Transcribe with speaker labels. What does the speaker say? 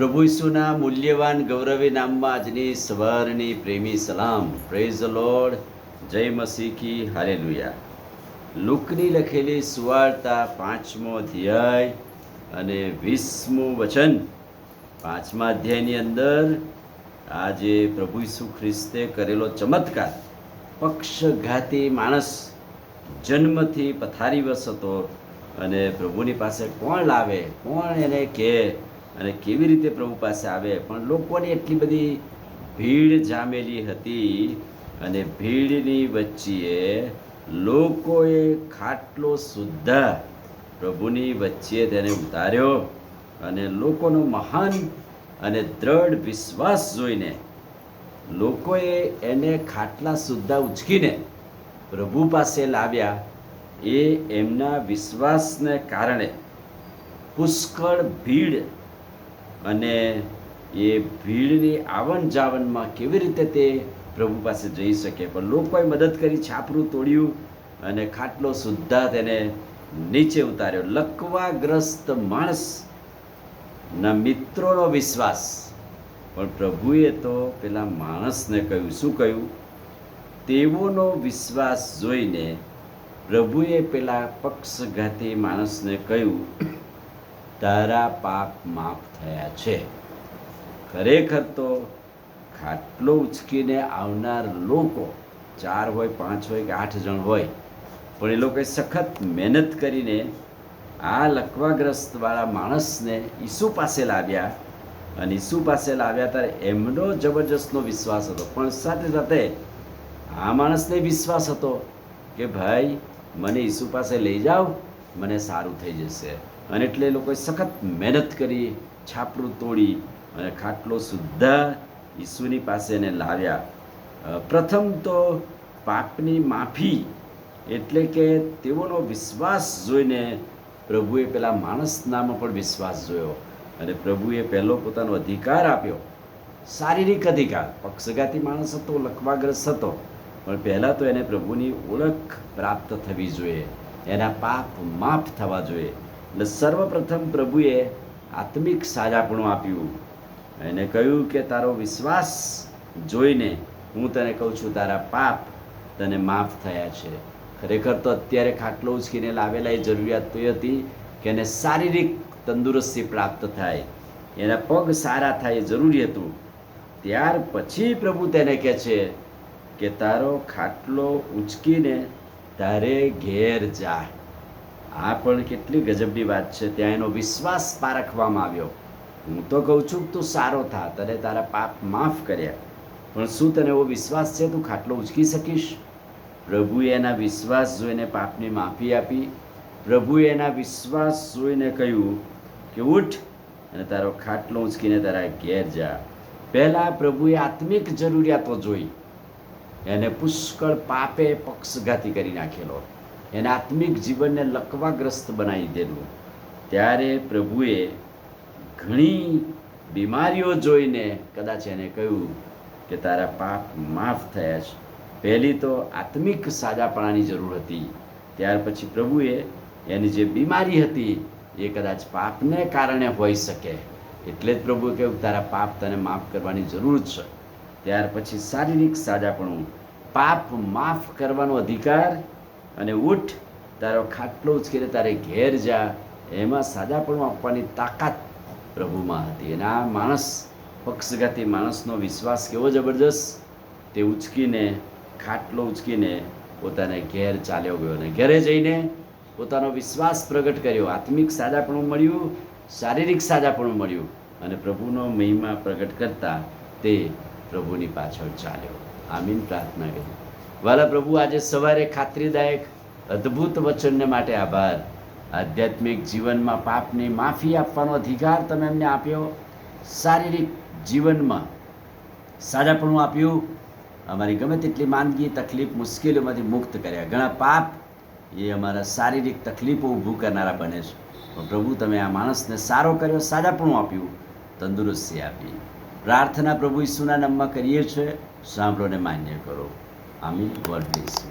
Speaker 1: પ્રભુ ઈસુના મૂલ્યવાન ગૌરવી નામમાં આજની સવારની પ્રેમી સલામ. Praise the lord. જય મસીહ કી હાલેલુયા. લુકની લખેલી સુવાર્તા 5મો અધ્યાય અને 20મું વચન. 5મા અધ્યાયની અંદર આજે પ્રભુ ઈસુ ખ્રિસ્તે કરેલો ચમત્કાર. પક્ષઘાતી માણસ જન્મથી પથારીવશ હતો અને પ્રભુની પાસે કોણ લાવે, કોણ એને કહે અને કેવી રીતે પ્રભુ પાસે આવે. પણ લોકોની એટલી બધી ભીડ જામેલી હતી અને ભીડની વચ્ચે લોકોએ ખાટલો સુદ્ધા પ્રભુની વચ્ચે તેને ઉતાર્યો અને લોકોનો મહાન અને દ્રઢ વિશ્વાસ જોઈને લોકોએ એને ખાટલા સુદ્ધા ઉચકીને પ્રભુ પાસે લાવ્યા. એ એમના વિશ્વાસને કારણે પુષ્કળ ભીડ અને એ ભીડની આવન જાવનમાં કેવી રીતે તે પ્રભુ પાસે જઈ શકે. પણ લોકોએ મદદ કરી, છાપરું તોડ્યું અને ખાટલો સુદ્ધા તેને નીચે ઉતાર્યો. લકવાગ્રસ્ત માણસના મિત્રોનો વિશ્વાસ. પણ પ્રભુએ તો પેલા માણસને કહ્યું, શું કહ્યું? તેઓનો વિશ્વાસ જોઈને પ્રભુએ પેલા પક્ષઘાતી માણસને કહ્યું, તારા પાપ માફ થયા છે. ખરેખર તો ખાટલો ઉચકીને આવનાર લોકો 4 હોય, 5 હોય કે 8 જણ હોય, પણ એ લોકોએ સખત મહેનત કરીને આ લકવાગ્રસ્તવાળા માણસને ઈસુ પાસે લાવ્યા. અને ઈસુ પાસે લાવ્યા ત્યારે એમનો જબરજસ્તનો વિશ્વાસ હતો. પણ સાથે સાથે આ માણસને વિશ્વાસ હતો કે ભાઈ મને ઈસુ પાસે લઈ જાઓ, મને સારું થઈ જશે. અને એટલે એ લોકોએ સખત મહેનત કરી, છાપરું તોડી અને ખાટલો સુદ્ધા ઈસુની પાસે એને લાવ્યા. પ્રથમ તો પાપની માફી એટલે કે તેઓનો વિશ્વાસ જોઈને પ્રભુએ પેલા માણસનામાં પણ વિશ્વાસ જોયો અને પ્રભુએ પહેલો પોતાનો અધિકાર આપ્યો, શારીરિક અધિકાર. પક્ષઘાતી માણસ હતો, લકવાગ્રસ્ત હતો, પણ પહેલાં તો એને પ્રભુની ઓળખ પ્રાપ્ત થવી જોઈએ, એના પાપ માફ થવા જોઈએ. એટલે સર્વપ્રથમ પ્રભુએ આત્મિક સાજાપણું આપ્યું. એને કહ્યું કે તારો વિશ્વાસ જોઈને હું તને કહું છું, તારા પાપ તને માફ થયા છે. ખરેખર તો અત્યારે ખાટલો ઉચકીને લાવેલા એ જરૂરિયાત તો એ હતી કે એને શારીરિક તંદુરસ્તી પ્રાપ્ત થાય, એના પગ સારા થાય, એ જરૂરી હતું. ત્યાર પછી પ્રભુ તેને કહે છે કે તારો ખાટલો ઉચકીને તારે ઘેર જા. આ પણ કેટલી ગજબની વાત છે. ત્યાં એનો વિશ્વાસ પારખવામાં આવ્યો. હું તો કહું છું તું સારો થા, તને તારા પાપ માફ કર્યા, પણ શું તને એવો વિશ્વાસ છે તું ખાટલો ઉચકી શકીશ? પ્રભુએ એના વિશ્વાસ જોઈને પાપની માફી આપી. પ્રભુએ એના વિશ્વાસ જોઈને કહ્યું કે ઉઠ અને તારો ખાટલો ઉચકીને તારા ઘેર જા. પહેલાં પ્રભુએ આત્મિક જરૂરિયાતો જોઈ. એને પુષ્કળ પાપે પક્ષઘાતી કરી નાખેલો, એના આત્મિક જીવનને લકવાગ્રસ્ત બનાવી દેલું. ત્યારે પ્રભુએ ઘણી બીમારીઓ જોઈને કદાચ એને કહ્યું કે તારા પાપ માફ થયા છે. પહેલી તો આત્મિક સાજાપણાની જરૂર હતી. ત્યાર પછી પ્રભુએ એની જે બીમારી હતી એ કદાચ પાપને કારણે હોઈ શકે, એટલે જ પ્રભુએ કહ્યું તારા પાપ તને માફ કરવાની જરૂર છે. ત્યાર પછી શારીરિક સાજાપણું, પાપ માફ કરવાનો અધિકાર અને ઉઠ તારો ખાટલો ઉચકીને તારે ઘેર જા, એમાં સાજાપણું આપવાની તાકાત પ્રભુમાં હતી. અને આ માણસ, પક્ષઘાતી માણસનો વિશ્વાસ કેવો જબરજસ્ત! તે ઉચકીને, ખાટલો ઉચકીને પોતાને ઘેર ચાલ્યો ગયો અને ઘરે જઈને પોતાનો વિશ્વાસ પ્રગટ કર્યો. આત્મિક સાજાપણું મળ્યું, શારીરિક સાજાપણું મળ્યું અને પ્રભુનો મહિમા પ્રગટ કરતા તે પ્રભુની પાછળ ચાલ્યો. આમીન. પ્રાર્થના કરી. વાલા પ્રભુ, આજે સવારે ખાતરીદાયક અદ્ભુત વચનને માટે આભાર. આધ્યાત્મિક જીવનમાં પાપની માફી આપવાનો અધિકાર તમે એમને આપ્યો, શારીરિક જીવનમાં સાજાપણું આપ્યું, અમારી ગમે તેટલી માંદગી, તકલીફ, મુશ્કેલીઓમાંથી મુક્ત કર્યા. ઘણા પાપ એ અમારા શારીરિક તકલીફો ઊભું કરનારા બને છે, પણ પ્રભુ તમે આ માણસને સારો કર્યો, સાજાપણું આપ્યું, તંદુરસ્તી આપી. પ્રાર્થના પ્રભુ ઈસુના નામમાં કરીએ છીએ, સાંભળો ને માન્ય કરો. આમીન. God bless you.